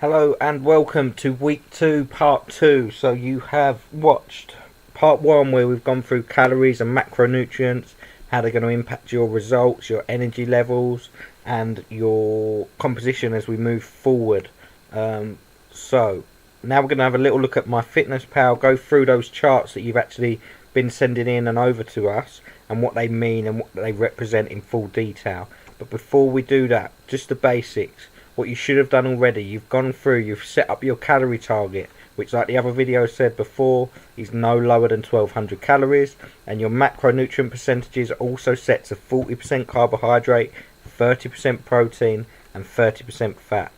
Hello and welcome to week 2 part 2. So you have watched part 1 where we've gone through calories and macronutrients, how they're going to impact your results, your energy levels and your composition as we move forward. So now we're going to have a little look at MyFitnessPal, go through those charts that you've actually been sending in and over to us and what they mean and what they represent in full detail. But before we do that, just the basics. What you should have done already, you've gone through, you've set up your calorie target, which like the other video said before, is no lower than 1200 calories, and your macronutrient percentages are also set to 40% carbohydrate, 30% protein and 30% fat.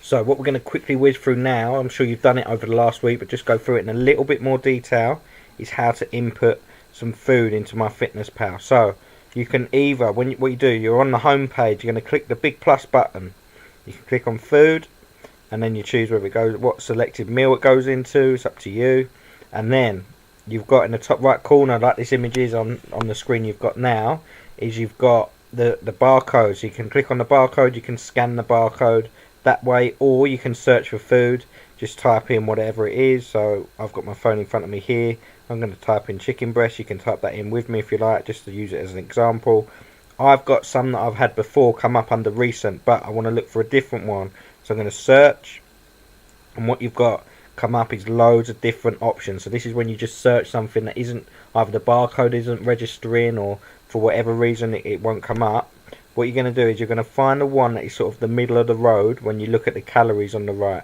So what we're going to quickly whiz through now, I'm sure you've done it over the last week, but just go through it in a little bit more detail, is how to input some food into MyFitnessPal. So you can either, what you do, you're on the home page, you're going to click the big plus button. You can click on food, and then you choose whether it goes, what selected meal it goes into. It's up to you. And then you've got in the top right corner, like this image is on the screen you've got now, is you've got the barcode. So you can click on the barcode, you can scan the barcode that way, or you can search for food. Just type in whatever it is. So I've got my phone in front of me here. I'm going to type in chicken breast. You can type that in with me if you like, just to use it as an example. I've got some that I've had before come up under recent, but I want to look for a different one. So I'm going to search, and what you've got come up is loads of different options. So this is when you just search something that isn't, either the barcode isn't registering or for whatever reason it won't come up. What you're going to do is you're going to find the one that is sort of the middle of the road when you look at the calories on the right.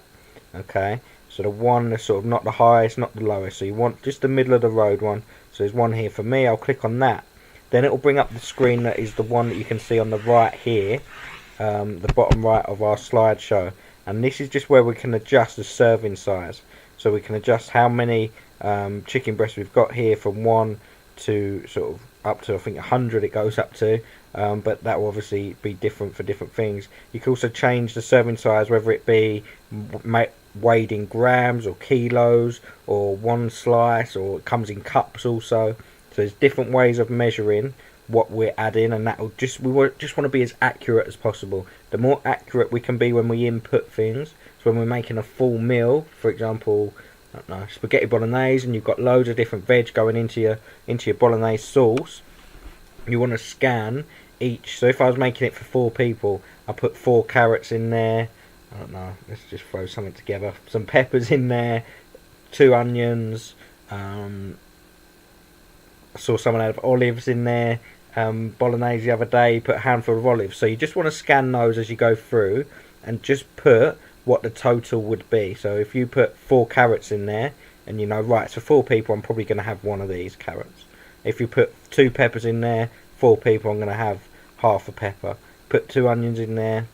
Okay, so the one that's sort of not the highest, not the lowest. So you want just the middle of the road one. So there's one here for me. I'll click on that. Then it will bring up the screen that is the one that you can see on the right here, the bottom right of our slideshow. And this is just where we can adjust the serving size. So we can adjust how many chicken breasts we've got here, from 1 to sort of up to, I think, 100 it goes up to. But that will obviously be different for different things. You can also change the serving size, whether it be weighed in grams or kilos, or one slice, or it comes in cups also. So there's different ways of measuring what we're adding, and that will just want to be as accurate as possible. The more accurate we can be when we input things, so when we're making a full meal, for example, I don't know, spaghetti bolognese, and you've got loads of different veg going into your bolognese sauce, you want to scan each. So if I was making it for 4 people, I put 4 carrots in there. I don't know, let's just throw something together. Some peppers in there, 2 onions. I saw someone had olives in there. Bolognese the other day, put a handful of olives. So you just want to scan those as you go through and just put what the total would be. So if you put 4 carrots in there, and you know, right, so 4 people, I'm probably going to have one of these carrots. If you put 2 peppers in there, 4 people, I'm going to have half a pepper. Put 2 onions in there,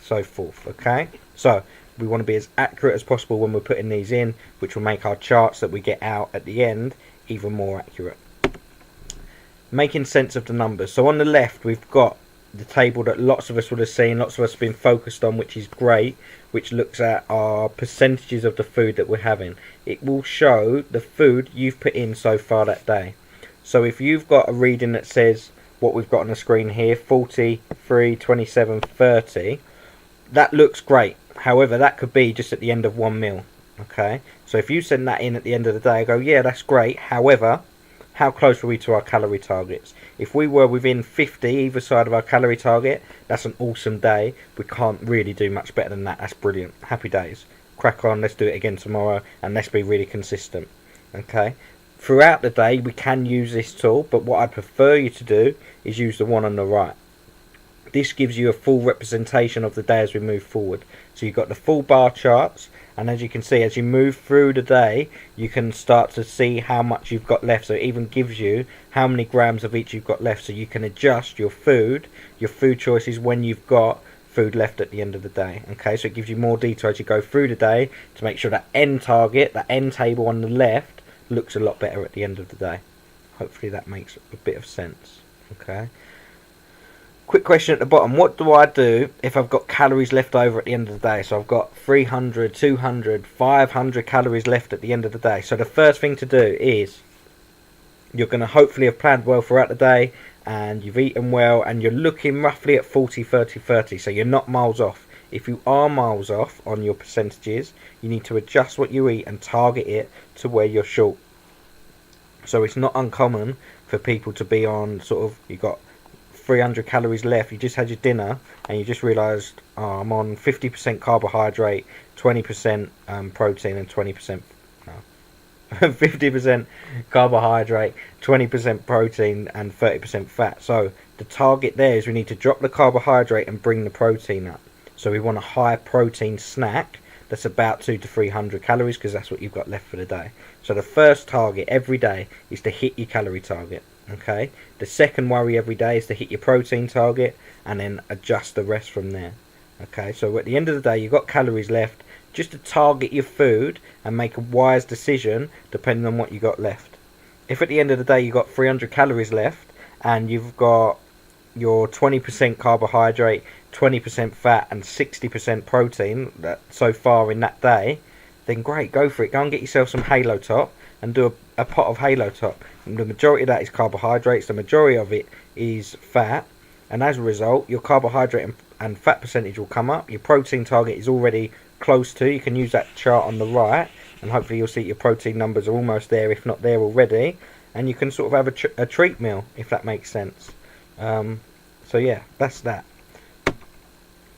so forth. Okay, so we want to be as accurate as possible when we're putting these in, which will make our charts that we get out at the end even more accurate. Making sense of the numbers. So on the left we've got the table that lots of us would have seen, lots of us have been focused on, which is great, which looks at our percentages of the food that we're having. It will show the food you've put in so far that day. So if you've got a reading that says what we've got on the screen here, 43, 27, 30, that looks great. However, that could be just at the end of one meal. Okay, so if you send that in at the end of the day, I go, yeah, that's great. However, how close were we to our calorie targets? If we were within 50 either side of our calorie target, that's an awesome day. We can't really do much better than that. That's brilliant. Happy days. Crack on, let's do it again tomorrow, and let's be really consistent. Okay, throughout the day we can use this tool, but what I'd prefer you to do is use the one on the right. This gives you a full representation of the day as we move forward. So you've got the full bar charts, and as you can see, as you move through the day, you can start to see how much you've got left. So it even gives you how many grams of each you've got left, so you can adjust your food choices when you've got food left at the end of the day. Okay, so it gives you more detail as you go through the day to make sure that end target, that end table on the left, looks a lot better at the end of the day. Hopefully that makes a bit of sense. Okay, quick question at the bottom: what do I do if I've got calories left over at the end of the day? So I've got 300, 200, 500 calories left at the end of the day. So the first thing to do is, you're going to hopefully have planned well throughout the day, and you've eaten well, and you're looking roughly at 40, 30, 30. So you're not miles off. If you are miles off on your percentages, you need to adjust what you eat and target it to where you're short. So it's not uncommon for people to be on sort of, you got 300 calories left, you just had your dinner and you just realised, oh, I'm on 50% carbohydrate, 20% protein and 20%, no, 50% carbohydrate, 20% protein and 30% fat. So the target there is we need to drop the carbohydrate and bring the protein up. So we want a high protein snack that's about 200 to 300 calories, because that's what you've got left for the day. So the first target every day is to hit your calorie target. Okay, the second worry every day is to hit your protein target and then adjust the rest from there. Okay, so at the end of the day you've got calories left, just to target your food and make a wise decision depending on what you got left. If at the end of the day you've got 300 calories left and you've got your 20% carbohydrate, 20% fat and 60% protein that so far in that day, then great, go for it. Go and get yourself some Halo Top and do a pot of Halo Top. And the majority of that is carbohydrates, the majority of it is fat, and as a result your carbohydrate and fat percentage will come up. Your protein target is already close to, you can use that chart on the right and hopefully you'll see your protein numbers are almost there, if not there already, and you can sort of have a treat meal, if that makes sense. So yeah, that's that.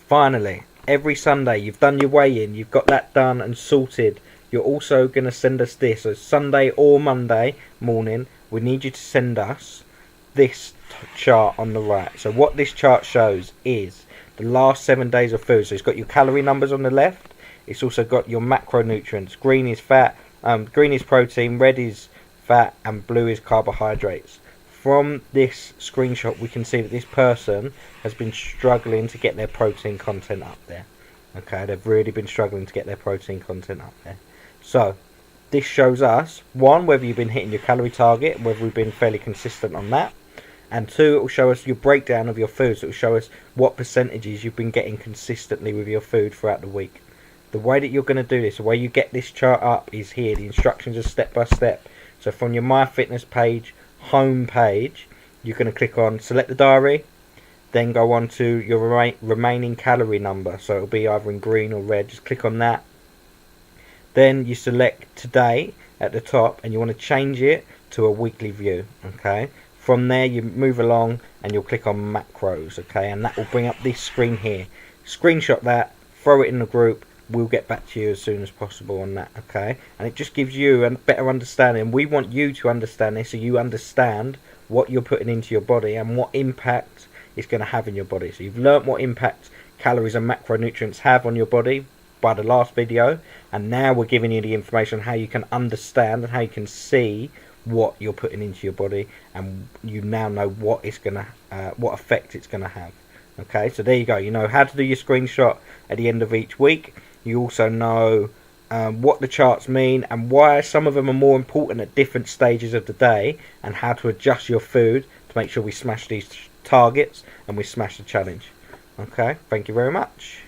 Finally, every Sunday you've done your weigh-in, you've got that done and sorted. You're also going to send us this. So Sunday or Monday morning, we need you to send us this chart on the right. So what this chart shows is the last 7 days of food. So it's got your calorie numbers on the left. It's also got your macronutrients. Green is fat, green is protein, red is fat, and blue is carbohydrates. From this screenshot, we can see that this person has been struggling to get their protein content up there. Okay, they've really been struggling to get their protein content up there. So this shows us, one, whether you've been hitting your calorie target, whether we've been fairly consistent on that, and two, it will show us your breakdown of your food. So it will show us what percentages you've been getting consistently with your food throughout the week. The way that you're going to do this, the way you get this chart up is here. The instructions are step by step. So from your MyFitness page, home page, you're going to click on select the diary, then go on to your remaining calorie number. So it'll be either in green or red. Just click on that. Then you select today at the top and you want to change it to a weekly view. Okay, from there you move along and you'll click on macros. Okay, and that will bring up this screen here. Screenshot that, throw it in the group. We'll get back to you as soon as possible on that. Okay, and it just gives you a better understanding. We want you to understand this so you understand what you're putting into your body and what impact it's going to have in your body. So you've learnt what impact calories and macronutrients have on your body by the last video, and now we're giving you the information on how you can understand and how you can see what you're putting into your body, and you now know what it's gonna what effect it's gonna have. Okay, so there you go. You know how to do your screenshot at the end of each week. You also know what the charts mean and why some of them are more important at different stages of the day, and how to adjust your food to make sure we smash these targets and we smash the challenge. Okay, thank you very much.